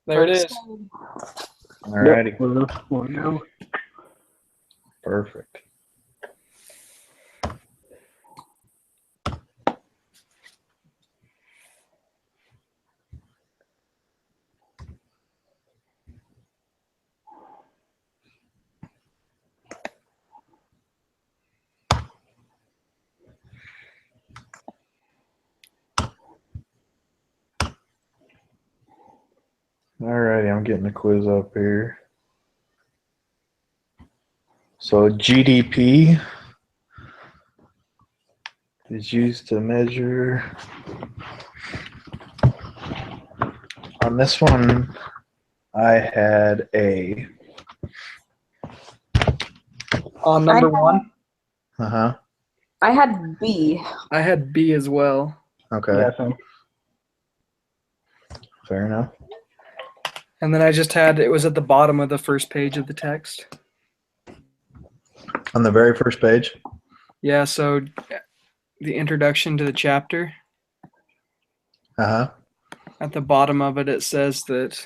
There it is. All righty. Yep. Perfect. Alrighty, I'm getting the quiz up here. So GDP is used to measure. On this one, I had A. On number one, Uh-huh. I had B. I had B as well. Okay. Yeah, same. Fair enough. And then I just had, it was at the bottom of the first page of the text. On the very first page? Yeah, so the introduction to the chapter, Uh-huh. at the bottom of it, it says that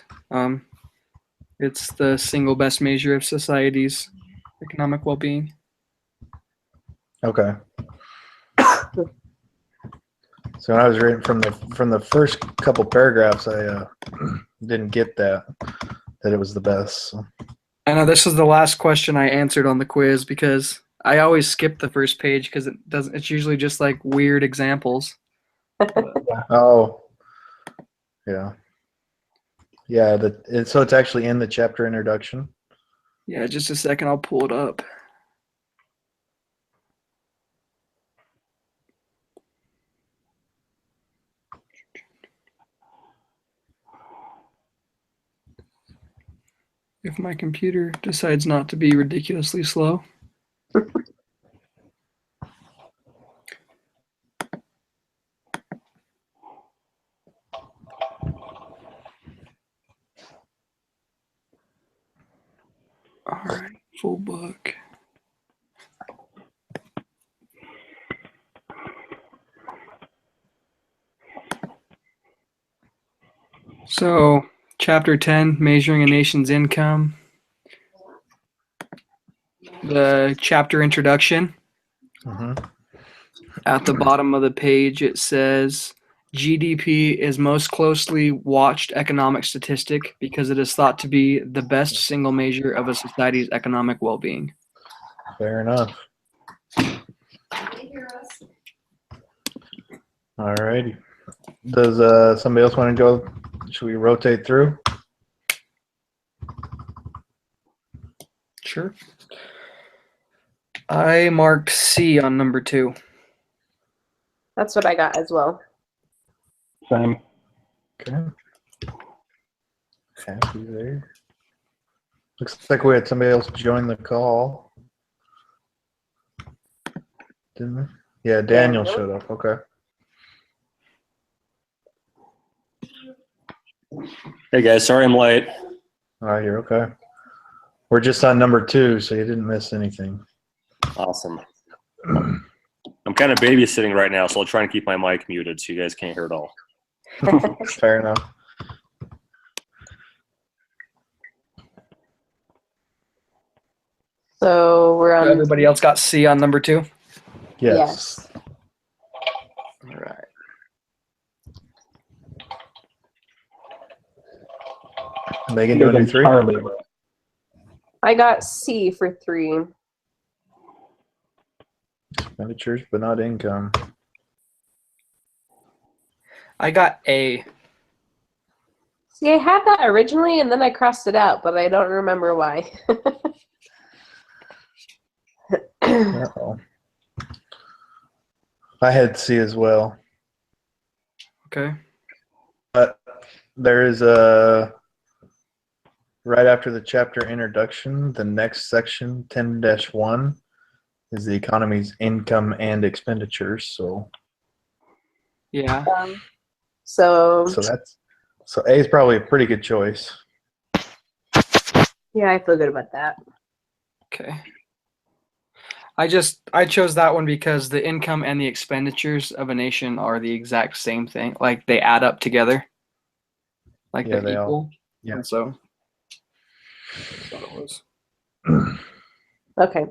it's the single best measure of society's economic well-being. Okay. So when I was reading from the first couple paragraphs, I didn't get that it was the best. So. I know this was the last question I answered on the quiz because I always skip the first page because it's usually just like weird examples. Oh. Yeah. Yeah, so it's actually in the chapter introduction. Yeah, just a second, I'll pull it up. If my computer decides not to be ridiculously slow. All right, full book. So, Chapter 10, Measuring a Nation's Income. The chapter introduction. Mm-hmm. At the bottom of the page, it says, GDP is most closely watched economic statistic because it is thought to be the best single measure of a society's economic well-being. Fair enough. All righty. Does somebody else want to go? Should we rotate through? Sure. I marked C on number 2. That's what I got as well. Same. Okay. Happy there. Looks like we had somebody else join the call. Didn't we? Yeah, Daniel showed up. Okay. Hey guys, sorry I'm late. All right, you're okay. We're just on number 2, so you didn't miss anything. Awesome. I'm kind of babysitting right now, so I'll try and keep my mic muted so you guys can't hear it all. Fair enough. So we're on. Everybody else got C on number 2? Yes. All right. Megan, do you want to do 3? Entirely right. I got C for 3. Expenditures, but not income. I got A. See, I had that originally, and then I crossed it out, but I don't remember why. Uh-oh. I had C as well. Okay. But there is right after the chapter introduction, the next section, 10-1, is the economy's income and expenditures. So Yeah. So A is probably a pretty good choice. yeah, I feel good about that. Okay. I chose that one because the income and the expenditures of a nation are the exact same thing. Like they add up together. Like Yeah, they're they all- equal. Yeah. And so that's what it was. Okay.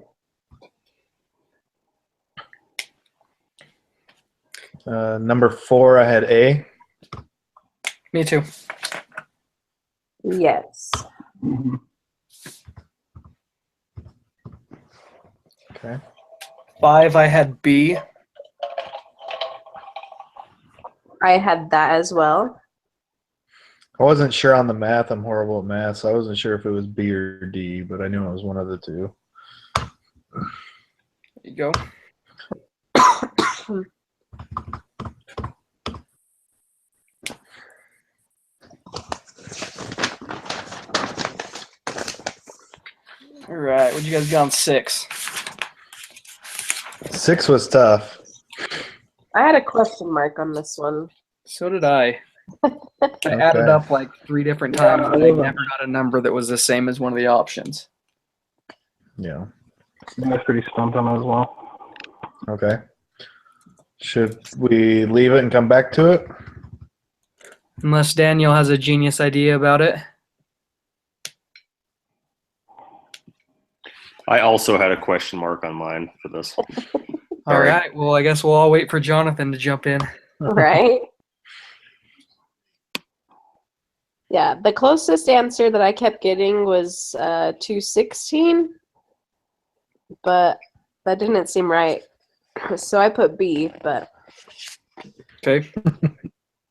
Number 4, I had A. Me too. Yes. Mhm. Okay. 5, I had B. I had that as well. I wasn't sure on the math. I'm horrible at math, so I wasn't sure if it was B or D, but I knew it was one of the two. There you go. All right, what'd you guys get on 6? 6 was tough. I had a question mark on this one. So did I. I added Okay. up like 3 different times, but I never got a number that was the same as one of the options. Yeah. I was pretty stumped on it as well. Okay. Should we leave it and come back to it? Unless Daniel has a genius idea about it. I also had a question mark on mine for this. All Sorry. right, well, I guess we'll all wait for Jonathan to jump in. Right? Yeah, the closest answer that I kept getting was 216, but that didn't seem right. So I put B, but Okay.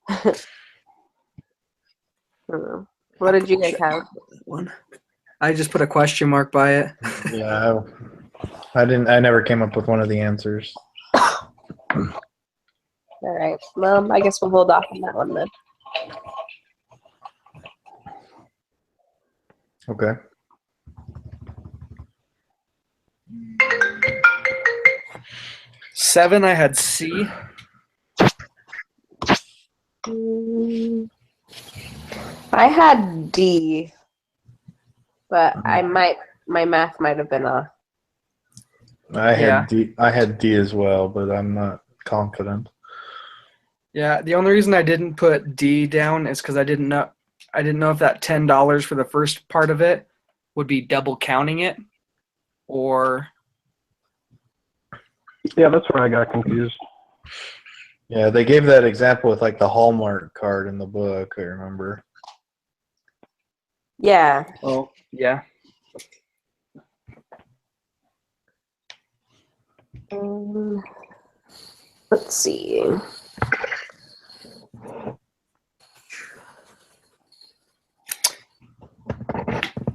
I don't know. What did you guys have? One. I just put a question mark by it. Yeah. I never came up with one of the answers. All right. Well, I guess we'll hold off on that one then. Okay. Seven, I had C. I had D, but my math might have been off. I had Yeah. D. I had D as well, but I'm not confident. Yeah, the only reason I didn't put D down is because I didn't know if that $10 for the first part of it would be double counting it, or Yeah, that's where I got confused. Yeah, they gave that example with like the Hallmark card in the book, I remember. Yeah. oh yeah. Let's see.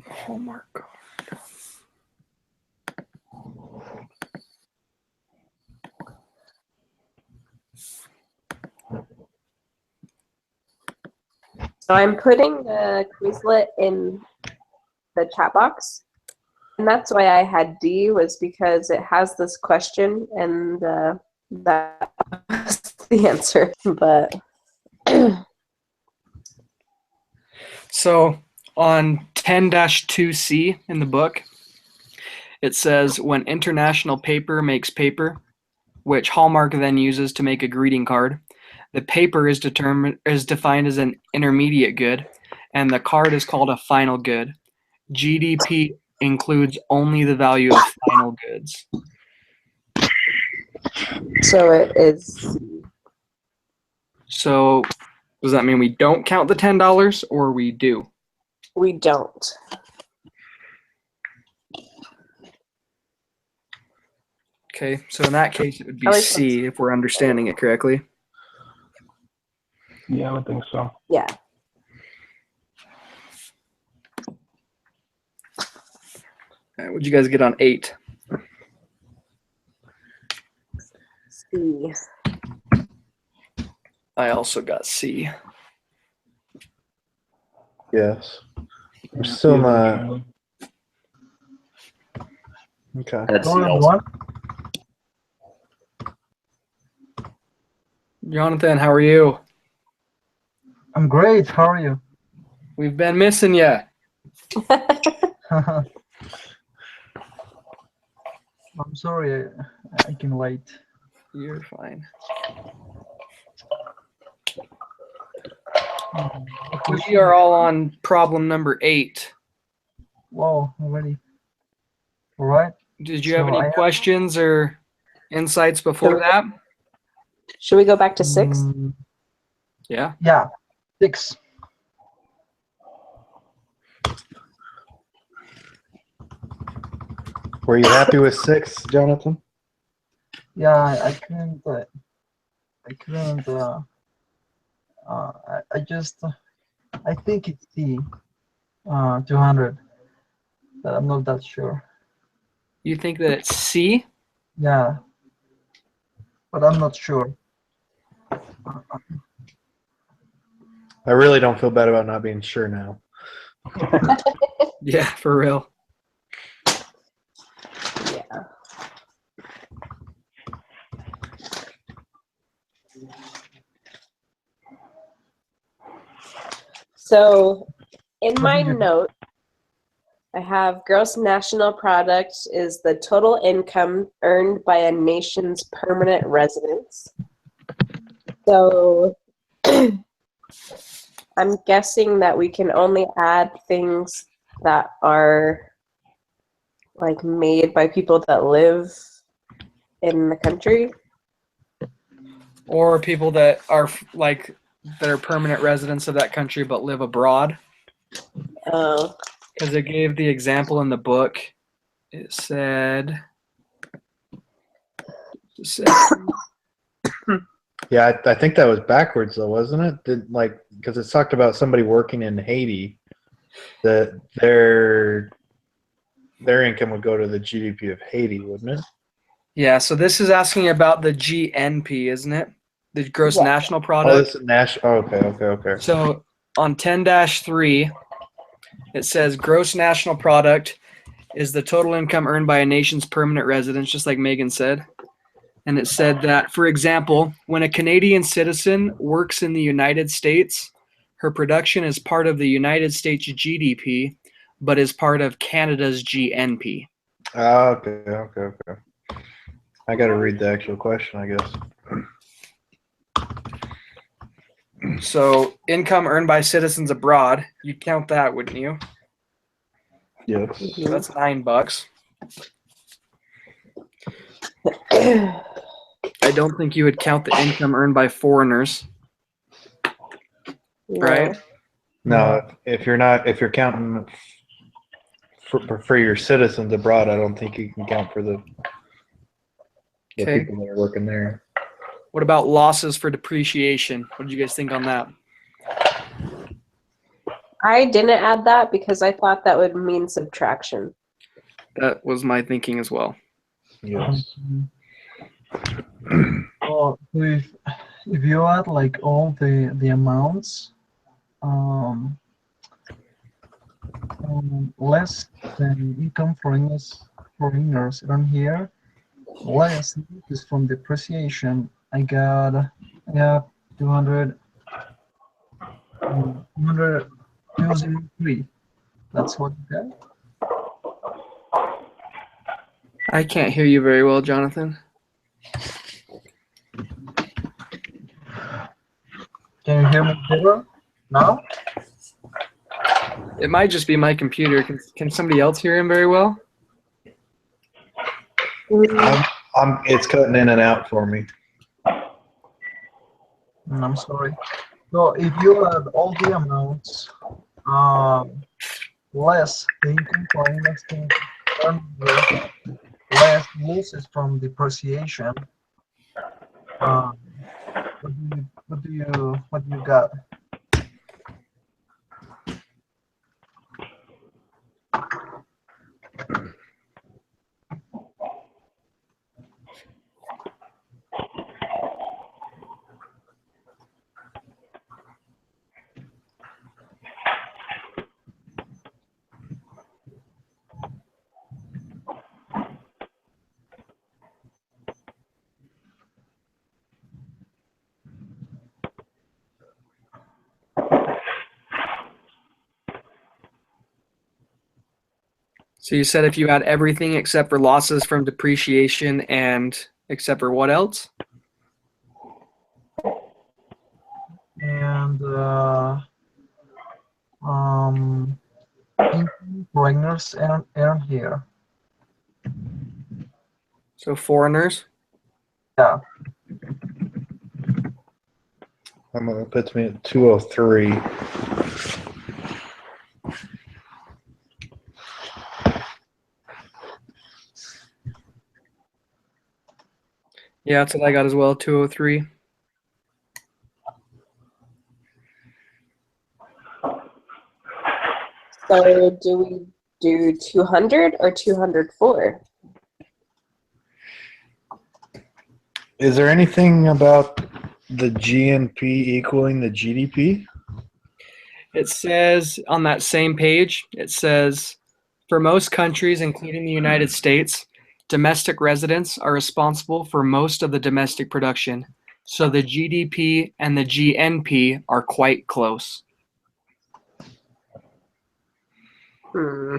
Hallmark. So I'm putting the Quizlet in the chat box. And that's why I had D, was because it has this question and that was the answer. But So on 10-2C in the book, it says when international paper makes paper, which Hallmark then uses to make a greeting card, the paper is defined as an intermediate good, and the card is called a final good. GDP includes only the value of final goods. so it is. So does that mean we don't count the $10 or we do? We don't. Okay, so in that case it would be I like C if we're understanding it correctly. Yeah, I would think so. Yeah. All right, what'd you guys get on 8? C. I also got C. Yes. I'm still not. Okay. That's Hello, the everyone. Jonathan, how are you? I'm great. How are you? We've been missing you. I'm sorry I came late. You're fine. We are all on problem number 8. Wow, already. All right. Did you have So any I have- questions or insights before that? Should we go back to 6? Yeah. Yeah, 6. Were you happy with 6, Jonathan? Yeah, I couldn't. I couldn't. I just. I think it's the 200, but I'm not that sure. You think that it's C? Yeah, but I'm not sure. I really don't feel bad about not being sure now. Yeah, for real. Yeah. So in my note, I have gross national product is the total income earned by a nation's permanent residents. So I'm guessing that we can only add things that are like made by people that live in the country. Or people that are like that are permanent residents of that country but live abroad. Oh, Because it gave the example in the book. It said, Yeah, I think that was backwards though, wasn't it? Because it's talked about somebody working in Haiti, that their income would go to the GDP of Haiti, wouldn't it? yeah, so this is asking about the GNP, isn't it? The gross Yeah. national Oh, product. this is national. Okay. So on 10-3, it says gross national product is the total income earned by a nation's permanent residents, just like Megan said. And it said that, for example, when a Canadian citizen works in the United States, her production is part of the United States GDP, but is part of Canada's GNP. Okay. I got to read the actual question, I guess. So income earned by citizens abroad, you'd count that, wouldn't you? Yes. So that's $9. I don't think you would count the income earned by foreigners, right? No, if you're counting for your citizens abroad, I don't think you can count for the Okay. people that are working there. What about losses for depreciation? What did you guys think on that? I didn't add that because I thought that would mean subtraction. That was my thinking as well. Yes. Well, if you add like all the amounts, less than income foreigners earn here, less is from depreciation. I got 200, 203. That's what you got. I can't hear you very well, Jonathan. Can you hear me better now? It might just be my computer. Can somebody else hear him very well? It's cutting in and out for me. I'm sorry. So if you add all the amounts, less the income foreigners can earn here, less losses from depreciation. What do you got? So you said if you add everything except for losses from depreciation and except for what else? And and income foreigners earn here. So foreigners. Yeah. It puts me at 203. Yeah, that's what I got as well. 203. So do we do 200 or 204? Is there anything about the GNP equaling the GDP? It says on that same page, it says, for most countries, including the United States, domestic residents are responsible for most of the domestic production. So the GDP and the GNP are quite close. Hmm.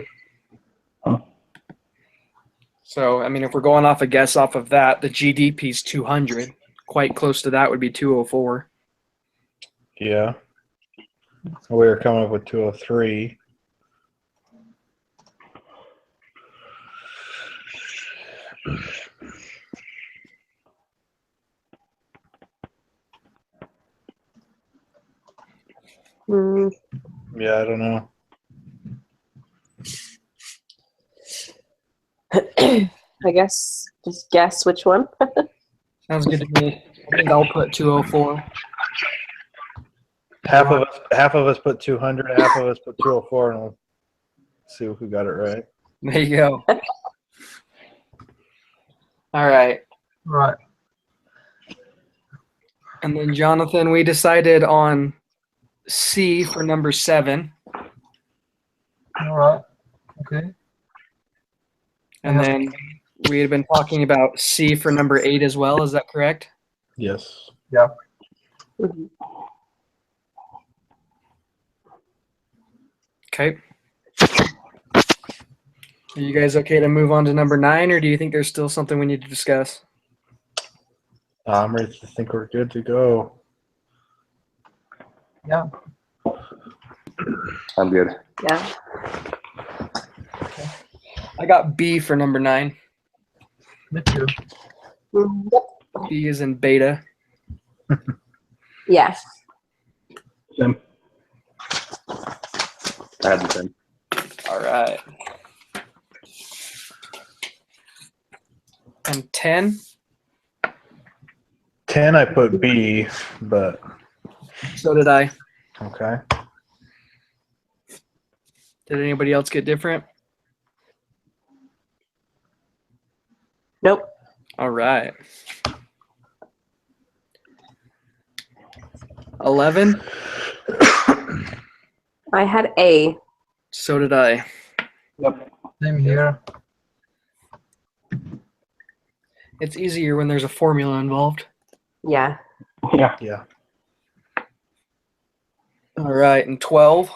So, I mean, if we're going off a guess off of that, the GDP is 200. Quite close to that would be 204. Yeah. We were coming up with 203. Hmm. Yeah, I don't know. I guess just guess which one. Sounds good to me. I think I'll put 204. Half of us put 200, half of us put 204, and we'll see who got it right. There you go. All right. Right. And then, Jonathan, we decided on C for number 7. All right. Okay. And then we had been talking about C for number 8 as well. Is that correct? Yes. Yeah. Mhm. Okay. Are you guys okay to move on to number 9, or do you think there's still something we need to discuss? I'm ready to think we're good to go. Yeah. I'm good. Yeah. I got B for number 9. Me too. Yep. B is in beta. Yeah. Same. I had the same. All right. And 10? 10, I put B, but So did I. okay. Did anybody else get different? Nope. All right. 11? I had A. So did I. Yep. Same here. It's easier when there's a formula involved. Yeah. Yeah. Yeah. All right. And 12?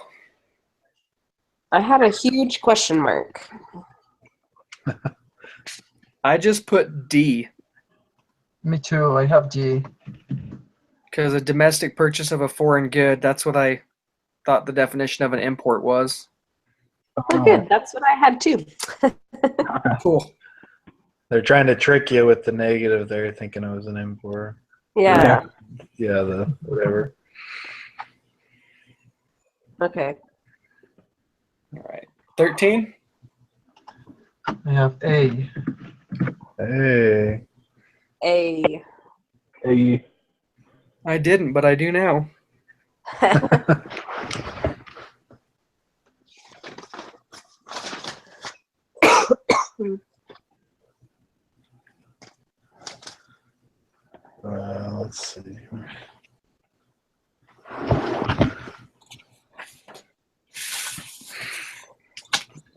I had a huge question mark. I just put D Me too. I have G. because a domestic purchase of a foreign good, that's what I thought the definition of an import was. Oh, good. That's what I had too. Cool. They're trying to trick you with the negative there, thinking it was an import. Yeah. Yeah, the whatever. Okay. All right. 13? I have A. Hey. A. A. I didn't, but I do now. Let's see.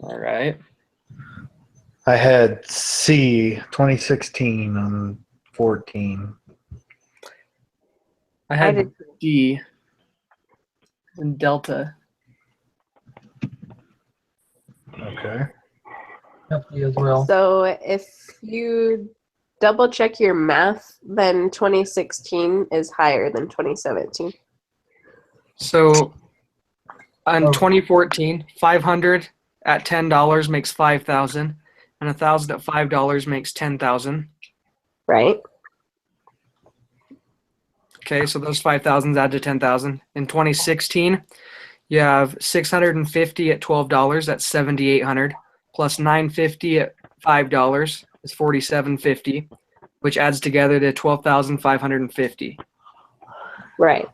All right. I had C 2016 on 14. I I had did. D and Delta. Okay. Have D as well. So if you double check your math, then 2016 is higher than 2017. So in Oh. 2014, 500 at $10 makes 5,000, and 1,000 at $5 makes 10,000. Right? Okay, so those 5,000s add to 10,000. In 2016, you have 650 at $12, that's 7,800, plus 950 at $5 is 4,750, which adds together to 12,550. Right.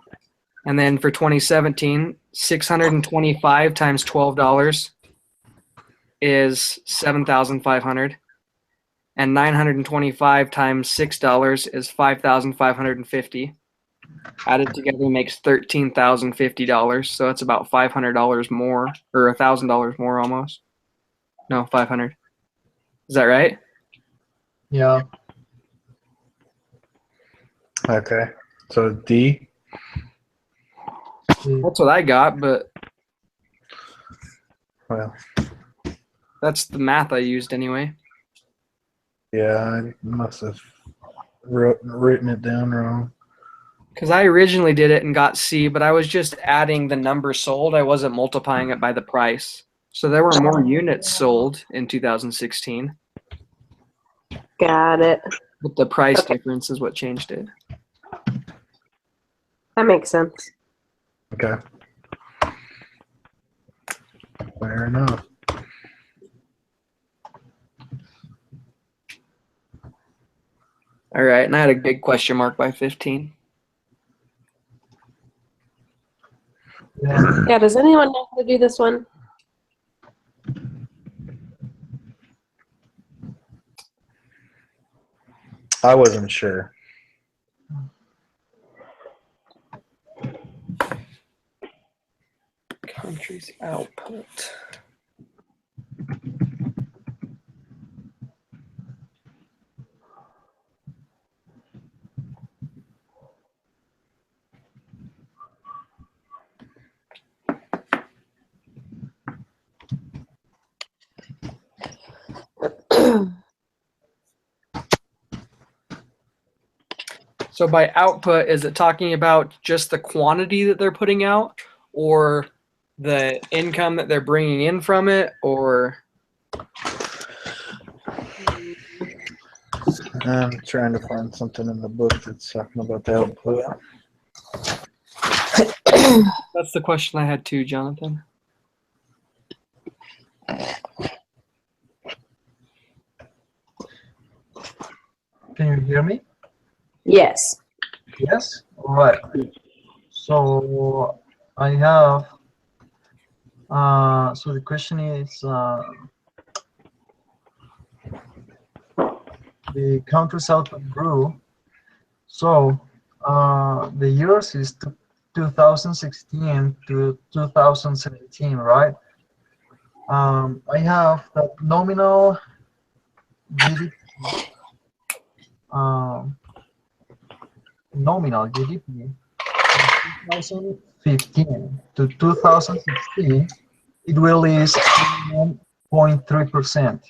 And then for 2017, 625 times $12 is 7,500, and 925 times $6 is 5,550. Added together makes $13,050. So it's about $500 more, or $1,000 more almost. No, 500. Is that right? Yeah. Okay. So D. That's what I got, but Well, that's the math I used anyway. yeah, I must have written it down wrong. Because I originally did it and got C, but I was just adding the number sold. I wasn't multiplying it by the price. So there were more units sold in 2016, Got it. but the price Okay. difference is what changed it. That makes sense. Okay. Fair enough. All right, and I had a big question mark by 15. Yeah. Yeah, does anyone know how to do this one? I wasn't sure. Country's output. So by output, is it talking about just the quantity that they're putting out, or the income that they're bringing in from it, or? I'm trying to find something in the book that's talking about the output. That's the question I had too, Jonathan. Can you hear me? Yes. Yes. All right. So I have. So the question is, the country's output grew. So the years is 2016 to 2017, right? I have that nominal GDP. Nominal GDP from 2015 to 2016, it released 1.3%.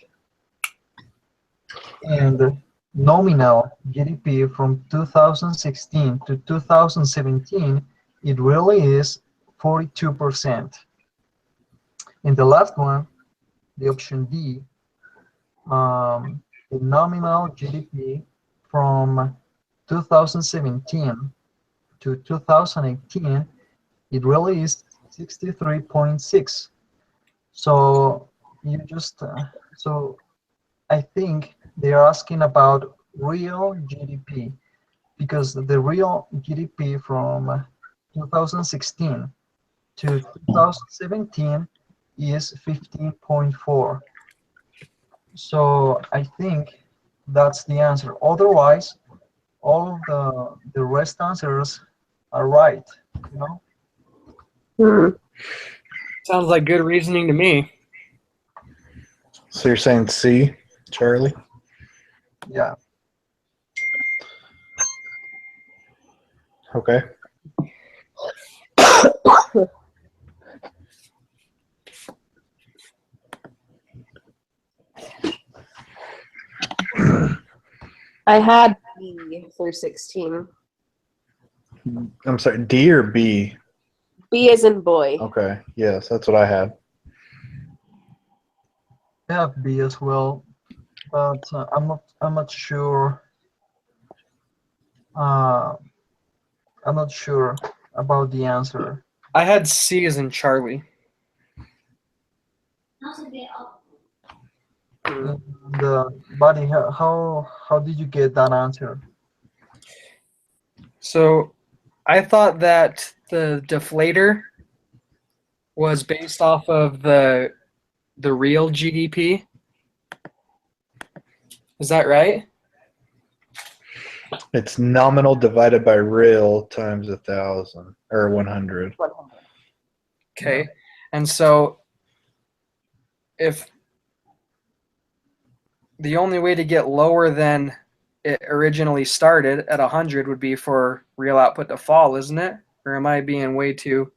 And nominal GDP from 2016 to 2017, it really is 42%. In the last one, the option D, the nominal GDP from 2017 to 2018, it really is 63.6. So you just, so I think they are asking about real GDP, because the real GDP from 2016 to 2017 is 15.4. So I think that's the answer. Otherwise, all of the rest answers are right, you know? Hmm. Sounds like good reasoning to me. So you're saying C, Charlie? Yeah. Okay. I had B for 16. I'm sorry, D or B? B as in boy. Okay. Yes, that's what I had. I have B as well, but I'm not sure. Uh, I'm not sure about the answer. I had C as in Charlie. And Buddy, how did you get that answer? So I thought that the deflator was based off of the real GDP. Is that right? It's nominal divided by real times 1,000 or 100. Okay. And so if the only way to get lower than it originally started at 100 would be for real output to fall, isn't it? Or am I being way too?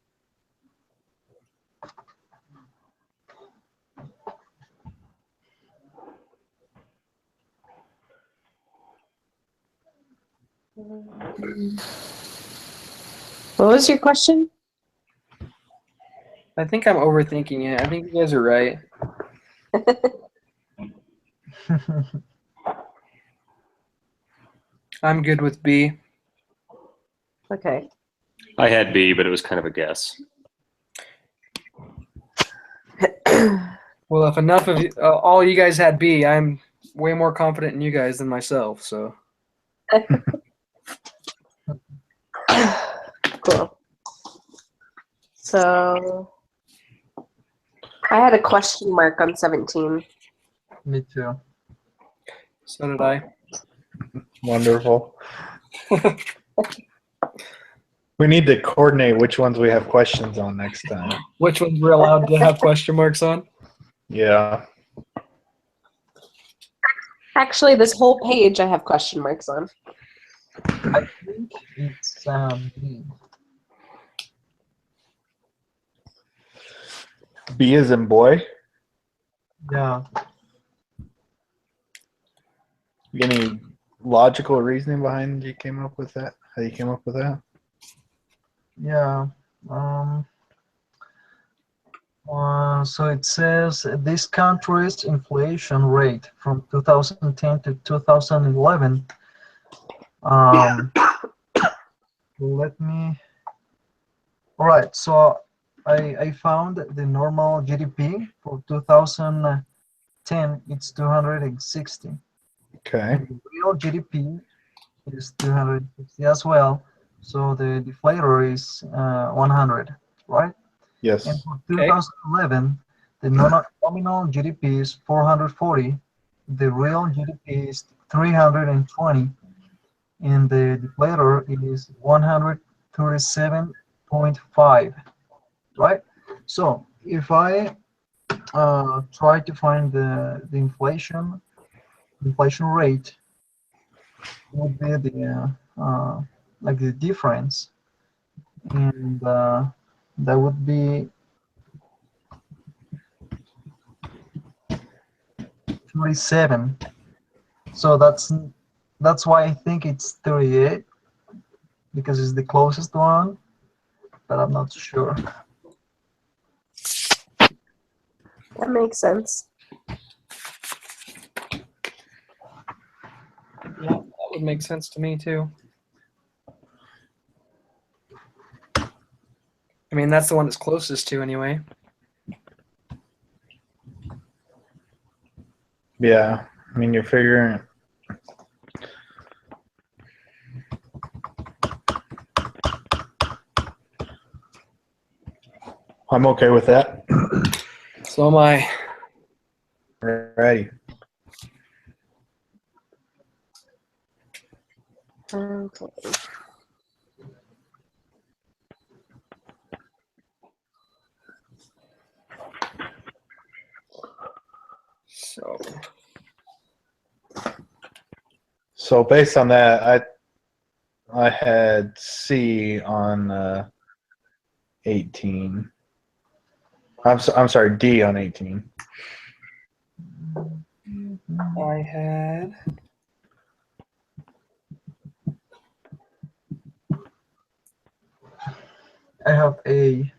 What was your question? I think I'm overthinking it. I think you guys are right. I'm good with B. Okay. I had B, but it was kind of a guess. Well, if enough of you, all you guys had B, I'm way more confident in you guys than myself. So Cool. So I had a question mark on 17. Me too. so did I. Wonderful. We need to coordinate which ones we have questions on next time. Which ones we're allowed to have question marks on? Yeah. Actually, this whole page I have question marks on. I think it's B. B as in boy. Yeah. Any logical reasoning behind you came up with that? How you came up with that? Yeah. So it says this country's inflation rate from 2010 to 2011. Let me. All right. So I found the normal GDP for 2010. It's 260. Okay. And the real GDP is 260 as well. So the deflator is 100, right? Yes. And for Okay. 2011, the nominal GDP is 440, the real GDP is 320, and the deflator is 137.5, right? So if I try to find the inflation rate, would be the like the difference, and that would be 37. So that's why I think it's 38, because it's the closest one, but I'm not sure. That makes sense. Yeah, that would make sense to me too. I mean, that's the one that's closest to anyway. Yeah. I mean, you're figuring. I'm okay with that. So am I. Alrighty. Okay. So based on that, I had C on 18. I'm sorry, D on 18. I had. I have A.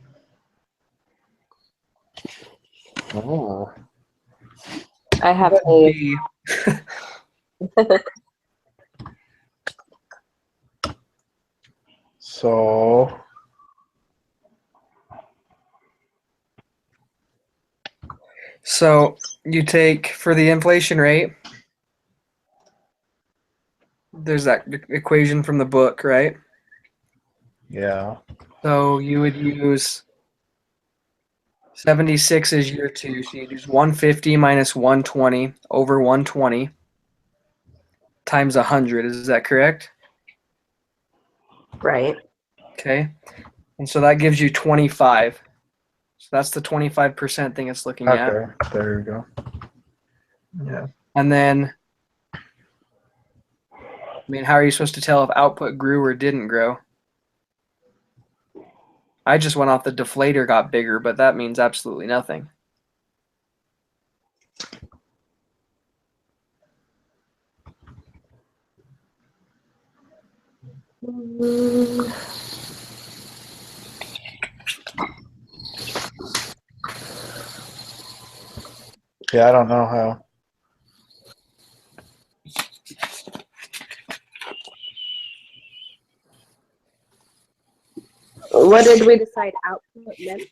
Oh. I have A. B. So So you take for the inflation rate. There's that equation from the book, right? yeah. So you would use 76 as year 2. So you'd use 150 minus 120 over 120 times 100. Is that correct? Right. Okay. And so that gives you 25. So that's the 25% thing it's looking at. Okay. There you go. Yeah. And then, I mean, how are you supposed to tell if output grew or didn't grow? I just went off the deflator got bigger, but that means absolutely nothing. Yeah, I don't know how. What did we decide output meant?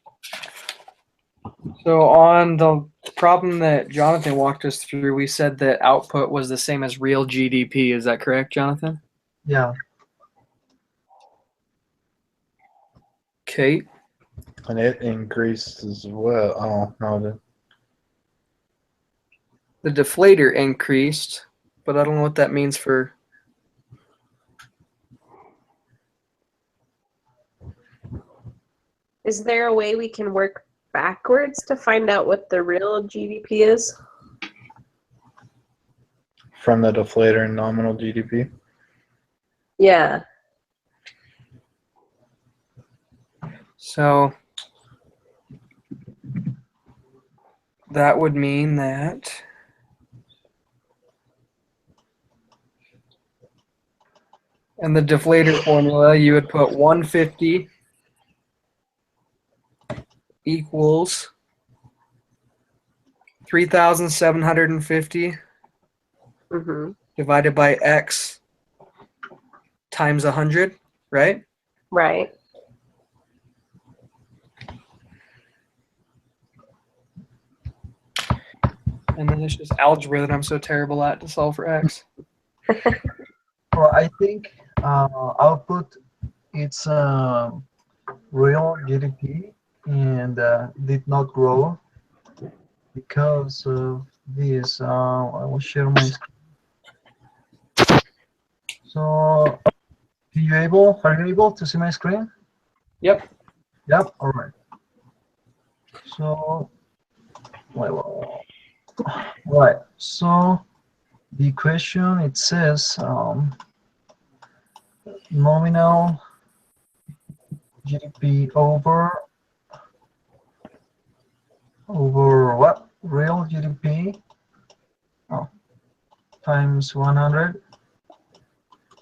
So on the problem that Jonathan walked us through, we said that output was the same as real GDP. Is that correct, Jonathan? Yeah. Okay. And it increased as well. Oh no, The deflator increased, but I don't know what that means for. Is there a way we can work backwards to find out what the real GDP is? from the deflator and nominal GDP. Yeah. So that would mean that in the deflator formula, you would put 150 equals 3,750 Mm-hmm. divided by X times 100, right? Right. And then it's just algebra that I'm so terrible at to solve for X. Well, I think output it's real GDP and did not grow because of this. I will share my screen. So, are you able to see my screen? Yep. Yep. All right. So, well, right. So, the question it says nominal GDP over what? Real GDP times 100.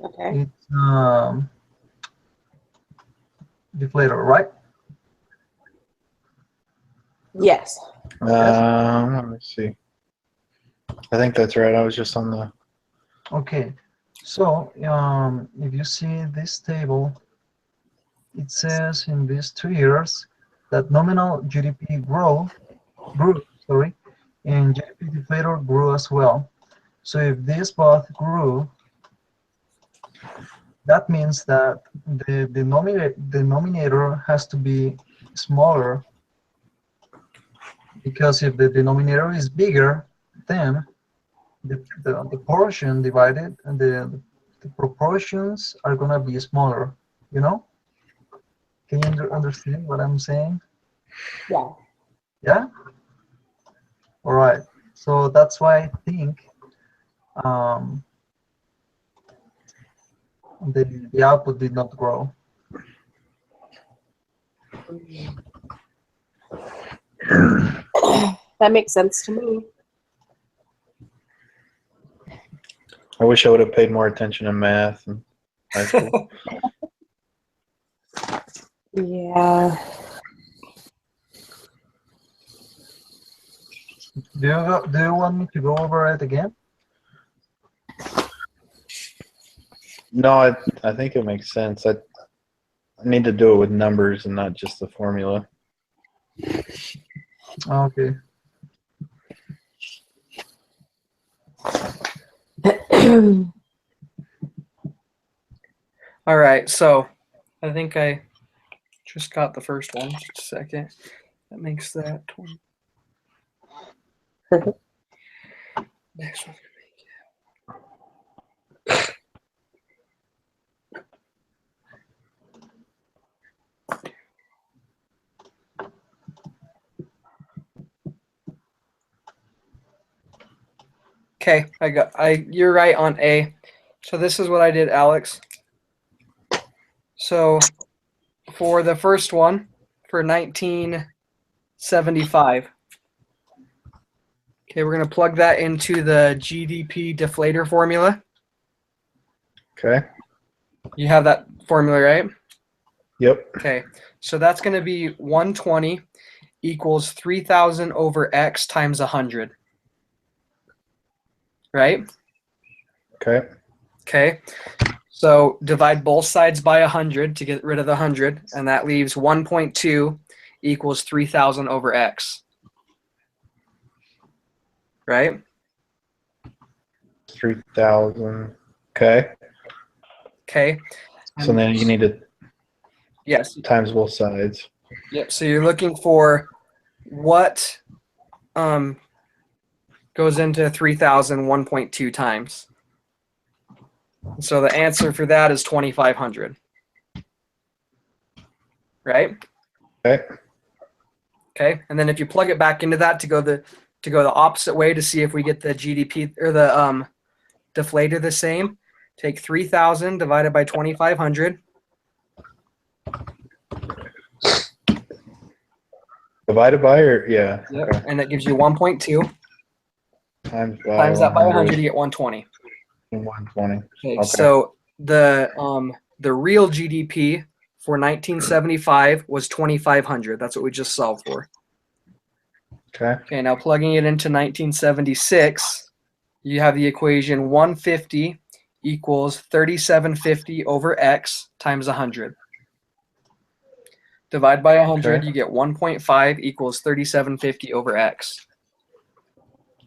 Okay. It's deflator, right? Yes. Let me see. I think that's right. I was just on the. Okay. So if you see this table, it says in these 2 years that nominal GDP grew, sorry, and GDP deflator grew as well. So if these both grew, that means that the denominator has to be smaller, because if the denominator is bigger, then the portion divided and the proportions are gonna be smaller, you know? Can you understand what I'm saying? Yeah. Yeah? All right. So that's why I think the output did not grow. That makes sense to me. I wish I would have paid more attention in math in high school. Yeah. Do you want me to go over it again? No, I think it makes sense. I need to do it with numbers and not just the formula. Okay. All right, so I think I just got the first one. Just a second. That makes that 20. Next one. Okay, you're right on A. So this is what I did, Alex. So for the first one, for 1975, okay, we're going to plug that into the GDP deflator formula. Okay. You have that formula, right? Yep. Okay, so that's going to be 120 equals 3,000 over X times 100. Right? Okay. Okay. So divide both sides by 100 to get rid of the 100, and that leaves 1.2 equals 3,000 over X. Right? 3,000. Okay. Okay. So then you need to Yes. times both sides. Yep. So you're looking for what goes into 3,000 1.2 times. So the answer for that is 2,500. Right? Okay. Okay. And then if you plug it back into that to go the opposite way to see if we get the GDP or the deflator the same, take 3,000 divided by 2,500. Divided by or yeah. Yep. Okay. And that gives you 1.2. Times by Times that by 100, 100 you get 120. and 120. Okay. Okay. So the real GDP for 1975 was 2,500. That's what we just solved for. Okay. Okay. Now plugging it into 1976, you have the equation 150 equals 3750 over X times 100. Divide by 100, Okay. you get 1.5 equals 3750 over X.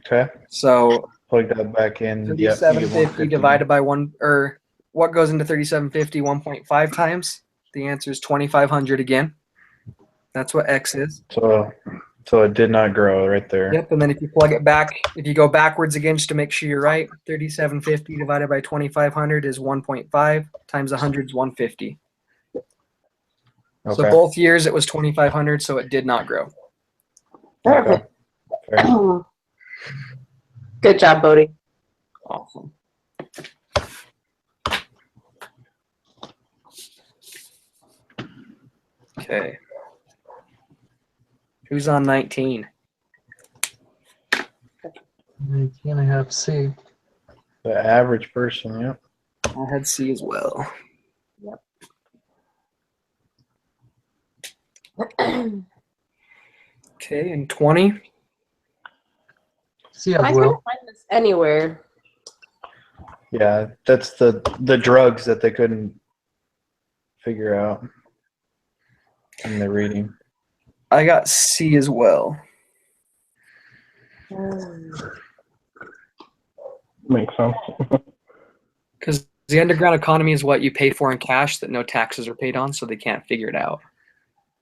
Okay. So Plug that back in. Yep. You get 3750 150. divided by what goes into 3750 1.5 times? The answer is 2,500 again. That's what X is. So it did not grow right there. Yep, and then if you plug it back, if you go backwards again just to make sure you're right, 3750 divided by 2,500 is 1.5 times 100 is 150. So Okay. both years it was 2,500, so it did not grow. Okay. Fair. Good job, Bodie. Awesome. Okay. Who's on 19? 19, I have C. The average person. Yep. I had C as well. Okay, and 20? C I as couldn't well. find this anywhere. Yeah, that's the drugs that they couldn't figure out in the reading. I got C as well. Makes sense. Because the underground economy is what you pay for in cash that no taxes are paid on, so they can't figure it out.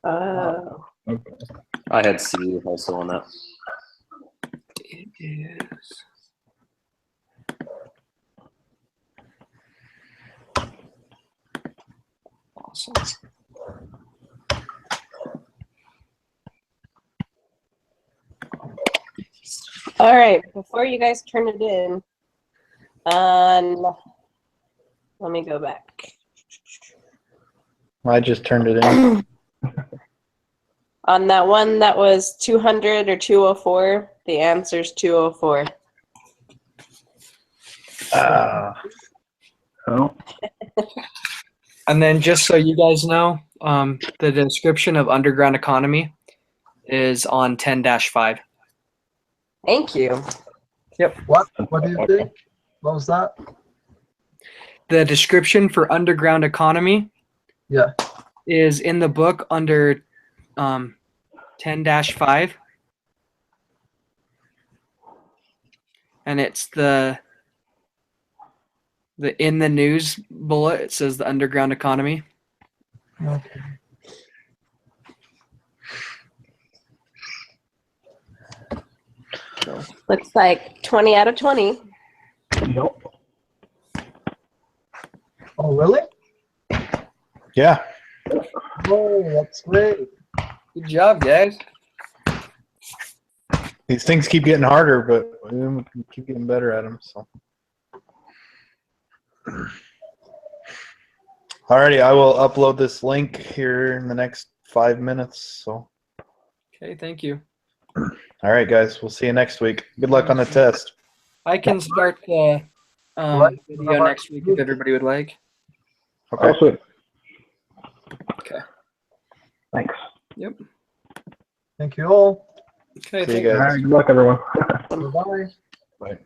Oh. Okay. I had C also on that. It is. Awesome. All right. Before you guys turn it in, let me go back. I just turned it in. On that one that was 200 or 204, the answer's 204. Oh. And then just so you guys know, the description of underground economy is on 10-5. Thank you. What do you think? What was that? The description for underground economy Yeah. is in the book under 10-5. And it's the in the news bullet, it says the underground economy. Okay. Looks like 20 out of 20. Yep. Oh, really? Yeah. Oh, that's great. Good job, guys. These things keep getting harder, but we can keep getting better at them. So. Alrighty, I will upload this link here in the next 5 minutes. So. Okay, thank you. All right, guys. We'll see you next week. Good luck on the test. I can start the Right. video next week if everybody would like. Okay. Oh, sweet. Okay. Thanks. Yep. Thank you all. Okay, See thank you All guys. right, good luck, everyone. Bye-bye. Bye.